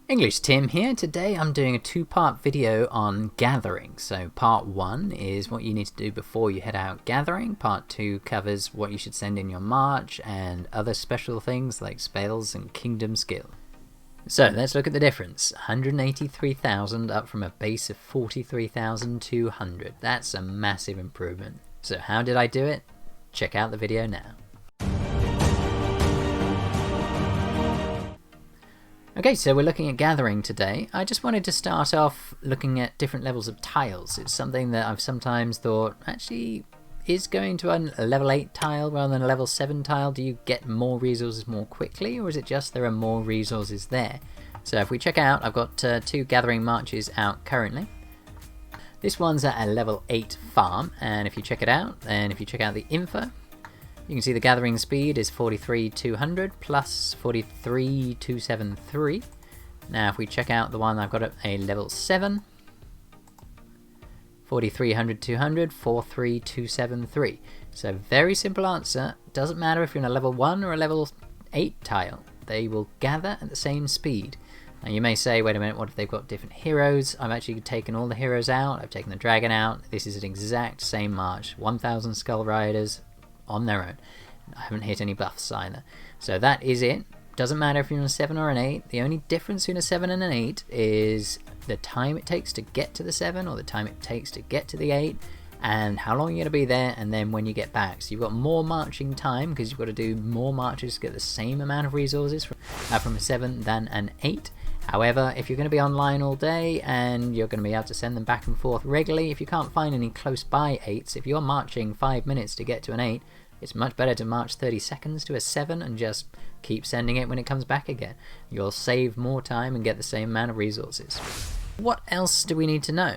EnglishTim here. Today I'm doing a two-part video on gathering. So part 1 is what you need to do before you head out gathering. Part 2 covers what you should send in your march and other special things like spells and kingdom skill. So let's look at the difference. 183,000 up from a base of 43,200. That's a massive improvement. So how did I do it? Check out the video now. Okay, so we're looking at gathering today. I just wanted to start off looking at different levels of tiles. It's something that I've sometimes thought, actually, is going to a level 8 tile rather than a level 7 tile? Do you get more resources more quickly, or is it just there are more resources there? So if we check out, I've got 2 gathering marches out currently. This one's at a level 8 farm, and if you check it out, and if you check out the info, you can see the gathering speed is 43,200 plus 43,273. Now if we check out the one I've got at a level 7, 4300, 200, 43,273. So very simple answer. Doesn't matter if you're in a level 1 or a level 8 tile. They will gather at the same speed. Now you may say, wait a minute, what if they've got different heroes? I've actually taken all the heroes out. I've taken the dragon out. This is an exact same march. 1,000 skull riders on their own. I haven't hit any buffs either. So that is it. Doesn't matter if you're on a 7 or an 8. The only difference between a 7 and an 8 is the time it takes to get to the 7 or the time it takes to get to the 8 and how long you're going to be there, and then when you get back. So you've got more marching time because you've got to do more marches to get the same amount of resources from a 7 than an 8. However, if you're going to be online all day and you're going to be able to send them back and forth regularly, if you can't find any close by 8s, if you're marching 5 minutes to get to an 8, it's much better to march 30 seconds to a 7 and just keep sending it when it comes back again. You'll save more time and get the same amount of resources. What else do we need to know?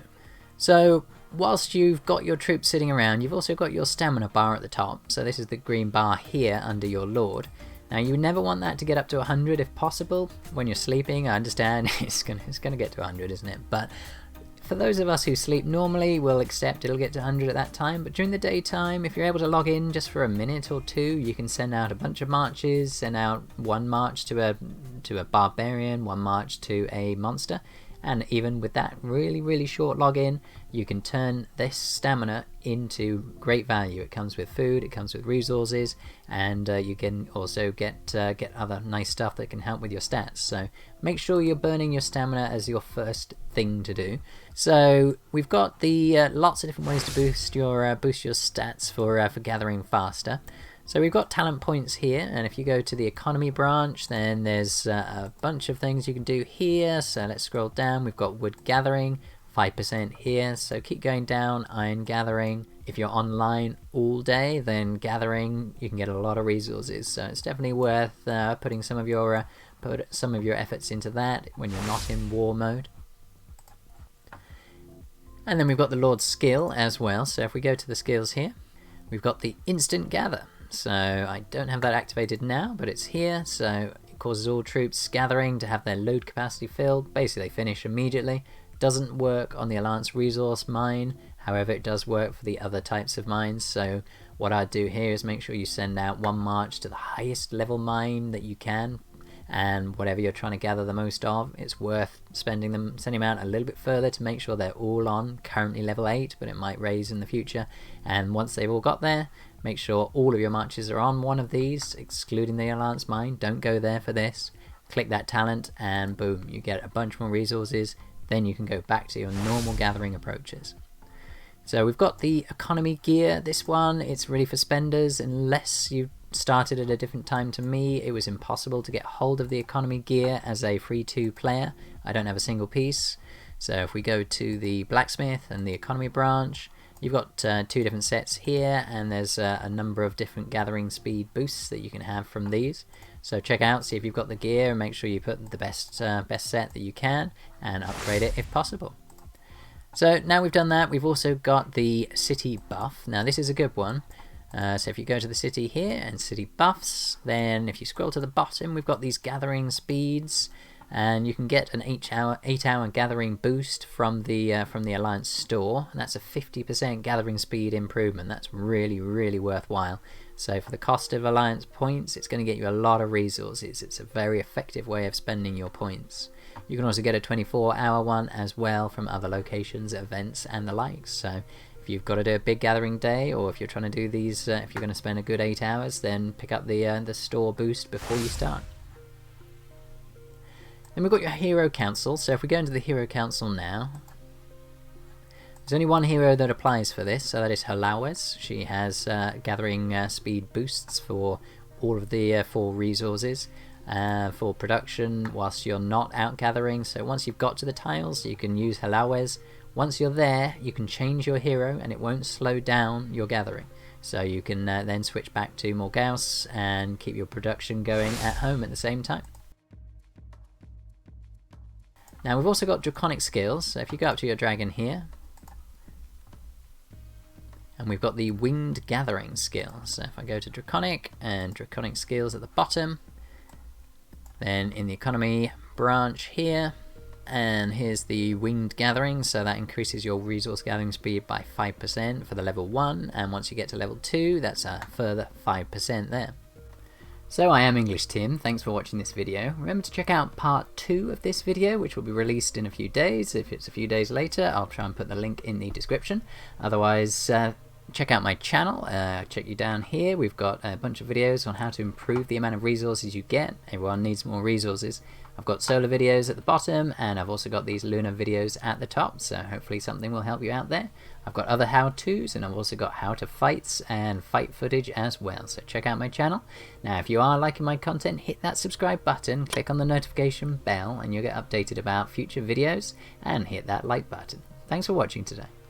So whilst you've got your troops sitting around, you've also got your stamina bar at the top. So this is the green bar here under your lord. Now you never want that to get up to 100 if possible. When you're sleeping, I understand it's gonna get to 100, isn't it? But for those of us who sleep normally, we'll accept it'll get to 100 at that time. But during the daytime, if you're able to log in just for a minute or two, you can send out a bunch of marches. Send out one march to a barbarian, one march to a monster. And even with that really short login, you can turn this stamina into great value. It comes with food, it comes with resources, and you can also get other nice stuff that can help with your stats. So make sure you're burning your stamina as your first thing to do. So we've got the lots of different ways to boost your stats for gathering faster. So we've got talent points here, and if you go to the economy branch, then there's a bunch of things you can do here. So let's scroll down. We've got wood gathering, 5% here. So keep going down. Iron gathering. If you're online all day, then gathering, you can get a lot of resources. So it's definitely worth putting some of your efforts into that when you're not in war mode. And then we've got the Lord's skill as well. So if we go to the skills here, we've got the instant gather. So I don't have that activated now, but it's here. So it causes all troops gathering to have their load capacity filled. Basically they finish immediately. Doesn't work on the Alliance resource mine. However, it does work for the other types of mines. So what I'd do here is make sure you send out one march to the highest level mine that you can. And whatever you're trying to gather the most of, it's worth sending them out a little bit further to make sure they're all on currently level 8, but it might raise in the future. And once they've all got there, make sure all of your marches are on one of these, excluding the Alliance mine. Don't go there for this. Click that talent and boom, you get a bunch more resources. Then you can go back to your normal gathering approaches. So we've got the economy gear. This one, it's really for spenders. Unless you started at a different time to me, it was impossible to get hold of the economy gear as a free 2 player. I don't have a single piece. So if we go to the blacksmith and the economy branch, you've got 2 different sets here, and there's a number of different gathering speed boosts that you can have from these. So check out, see if you've got the gear, and make sure you put the best set that you can and upgrade it if possible. So now we've done that, we've also got the city buff. Now this is a good one. So if you go to the city here and city buffs, then if you scroll to the bottom, we've got these gathering speeds, and you can get an 8-hour gathering boost from the Alliance store, and that's a 50% gathering speed improvement. That's really worthwhile. So for the cost of alliance points, it's going to get you a lot of resources. It's a very effective way of spending your points. You can also get a 24-hour one as well from other locations, events and the likes. So if you've got to do a big gathering day, or if you're trying to do these, if you're going to spend a good 8 hours, then pick up the store boost before you start. Then we've got your Hero Council. So if we go into the Hero Council now, there's only one hero that applies for this, so that is Halawes. She has gathering speed boosts for all of the 4 resources for production whilst you're not out gathering. So once you've got to the tiles, you can use Halawes. Once you're there, you can change your hero and it won't slow down your gathering. So you can then switch back to Morgause and keep your production going at home at the same time. Now we've also got Draconic Skills. So if you go up to your dragon here, and we've got the Winged Gathering skill. So if I go to Draconic and Draconic Skills at the bottom, then in the economy branch here, and here's the Winged Gathering, so that increases your resource gathering speed by 5% for the level 1, and once you get to level 2, that's a further 5% there. So I am EnglishTim, thanks for watching this video. Remember to check out part 2 of this video, which will be released in a few days. If it's a few days later, I'll try and put the link in the description. Otherwise, check out my channel. Check you down here. We've got a bunch of videos on how to improve the amount of resources you get. Everyone needs more resources. I've got solar videos at the bottom, and I've also got these lunar videos at the top, so hopefully something will help you out there. I've got other how-tos, and I've also got how to fights and fight footage as well, so check out my channel. Now if you are liking my content, hit that subscribe button, click on the notification bell, and you'll get updated about future videos, and hit that like button. Thanks for watching today.